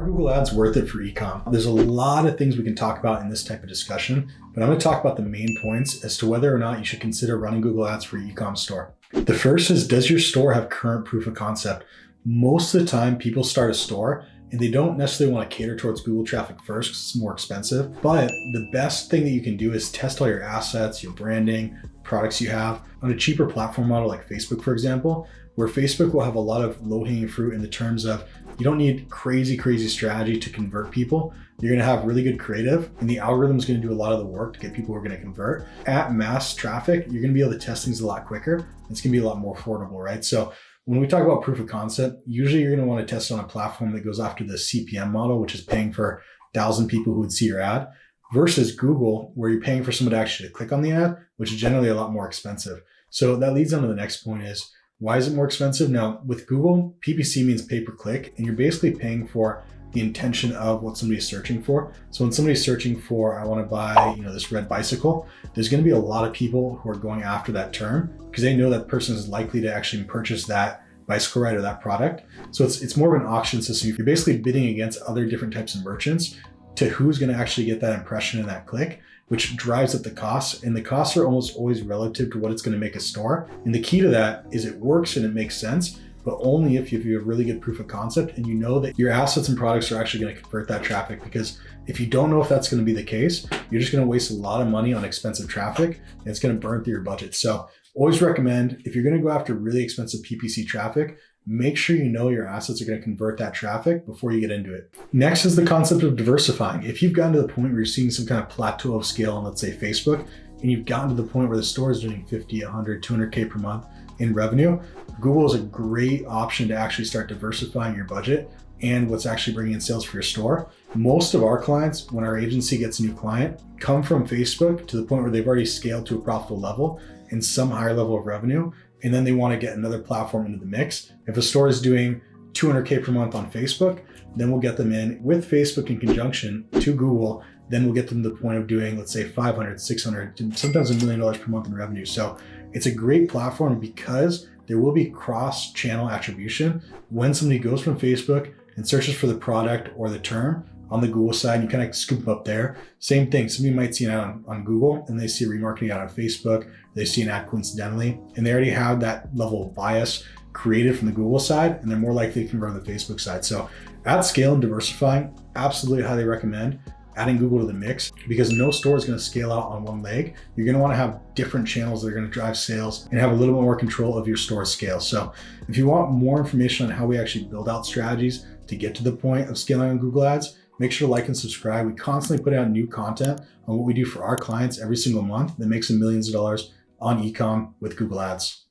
Are Google Ads worth it for ecom? There's a lot of things we can talk about in this type of discussion, but I'm going to talk about the main points as to whether or not you should consider running Google Ads for your ecom store. The first is, does your store have current proof of concept? Most of the time, people start a store and they don't necessarily want to cater towards Google traffic first because it's more expensive. But the best thing that you can do is test all your assets, your branding, products you have on a cheaper platform model like Facebook, for example, where Facebook will have a lot of low-hanging fruit in the terms of you don't need crazy strategy to convert people. You're going to have really good creative and the algorithm is going to do a lot of the work to get people who are going to convert. At mass traffic, you're going to be able to test things a lot quicker. It's going to be a lot more affordable, right? So when we talk about proof of concept, usually you're going to want to test on a platform that goes after the CPM model, which is paying for 1,000 people who would see your ad, versus Google, where you're paying for someone to actually click on the ad, which is generally a lot more expensive. So that leads on to the next point is, why is it more expensive? Now, with Google, PPC means pay per click, and you're basically paying for the intention of what somebody's searching for. So when somebody's searching for, I want to buy, this red bicycle, there's going to be a lot of people who are going after that term because they know that person is likely to actually purchase that bicycle ride or that product. So it's more of an auction system. You're basically bidding against other different types of merchants to who's going to actually get that impression and that click, which drives up the costs. And the costs are almost always relative to what it's going to make a store. And the key to that is it works and it makes sense, but only if you have really good proof of concept and you know that your assets and products are actually going to convert that traffic. Because if you don't know if that's going to be the case, you're just going to waste a lot of money on expensive traffic and it's going to burn through your budget. So always recommend, if you're going to go after really expensive PPC traffic, make sure you know your assets are going to convert that traffic before you get into it. Next is the concept of diversifying. If you've gotten to the point where you're seeing some kind of plateau of scale on, let's say, Facebook, and you've gotten to the point where the store is doing 50, 100, 200K per month in revenue, Google is a great option to actually start diversifying your budget and what's actually bringing in sales for your store. Most of our clients, when our agency gets a new client, come from Facebook to the point where they've already scaled to a profitable level and some higher level of revenue, and then they want to get another platform into the mix. If a store is doing 200K per month on Facebook, then we'll get them in with Facebook in conjunction to Google. Then we'll get them to the point of doing, let's say, 500, 600, sometimes $1 million per month in revenue. So it's a great platform because there will be cross-channel attribution. When somebody goes from Facebook and searches for the product or the term on the Google side, you kind of scoop them up there. Same thing, somebody might see an ad on Google and they see a remarketing ad on Facebook, they see an ad coincidentally, and they already have that level of bias created from the Google side, and they're more likely to convert on the Facebook side. So at scale and diversifying, absolutely highly recommend adding Google to the mix, because no store is going to scale out on one leg. You're going to want to have different channels that are going to drive sales and have a little bit more control of your store scale. So if you want more information on how we actually build out strategies to get to the point of scaling on Google Ads, make sure to like and subscribe. We constantly put out new content on what we do for our clients every single month that makes them millions of dollars on ecom with Google Ads.